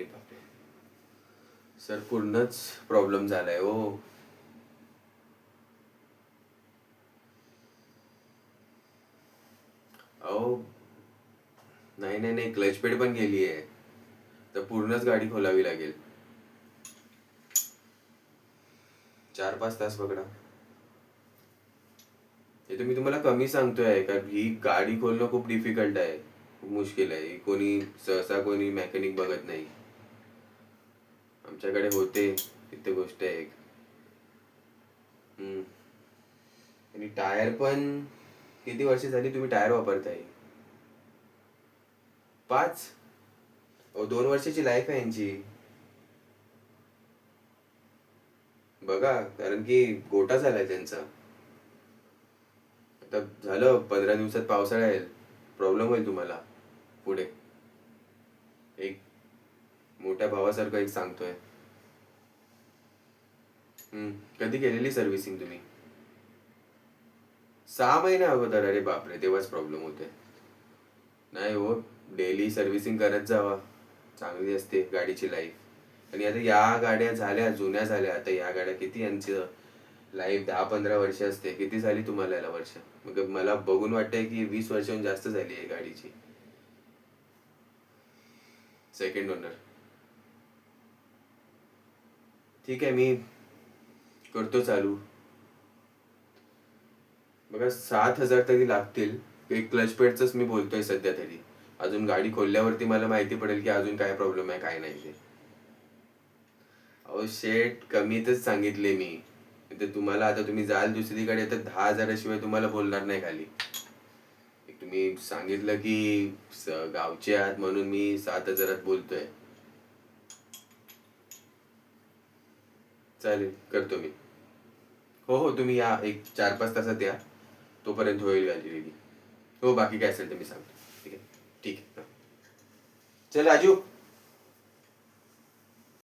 बापरे सर, पूर्णच प्रॉब्लेम झालाय हो. अहो नाही नाही नाही, क्लच पेड पण गेली आहे, तर पूर्णच गाडी खोलावी लागेल. 4-5 तास पकडा. हे तर मी तुम्हाला कमी सांगतोय, कारण ही गाडी खोलणं खूप डिफिकल्ट आहे, खूप मुश्किल आहे. ही कोणी सहसा कोणी मेकॅनिक बघत नाही. आमच्याकडे होते तिथे गोष्ट आहे एक. हम्म. आणि टायर पण किती वर्ष झाली तुम्ही टायर वापरताय? 5? अहो 2 वर्षाची लाईफ आहे यांची. बघा, कारण की गोटा झालाय त्यांचा. आता झालं 15 दिवसात पावसाळा येईल, प्रॉब्लेम होईल तुम्हाला पुढे. एक मोठ्या भावासारखं एक सांगतोय. कधी केलेली सर्व्हिसिंग तुम्ही? 6 महिने अगोदर? अरे बापरे, तेव्हाच प्रॉब्लेम होते. नाही हो, डेली सर्व्हिसिंग करत जावा, चांगली असते गाडीची लाईफ. आणि आता या गाड्या झाल्या जुन्या झाल्या, आता या गाड्या किती यांचं लाईफ 10-15 वर्ष असते. किती झाली तुम्हाला याला वर्ष? मग मला बघून वाटतंय की 20 वर्षाहून जास्त झाली आहे गाडीची. Second owner. ठीक आहे, मी करतो चालू. बघा 7,000 तरी लागतील. एक क्लच पेडचंच मी बोलतोय सध्या तरी. अजून गाडी खोलल्यावरती मला माहिती पडेल की अजून काय प्रॉब्लेम आहे काय नाही ते. अहो शेट, कमीतच सांगितले मी. ते तुम्हाला, आता तुम्ही जाल दुसरीकडे तर 10,000 तुम्हाला बोलणार नाही खाली. तुम्ही सांगितलं की गावचे आहात म्हणून मी 7,000 बोलतोय. चालेल, करतो मी. हो हो, तुम्ही या, एक 4-5 तासात या, तोपर्यंत होईल गाडी रेडी. हो, बाकी काय असेल तर मी सांगतो. ठीक आहे, ठीक आहे. चल राजू.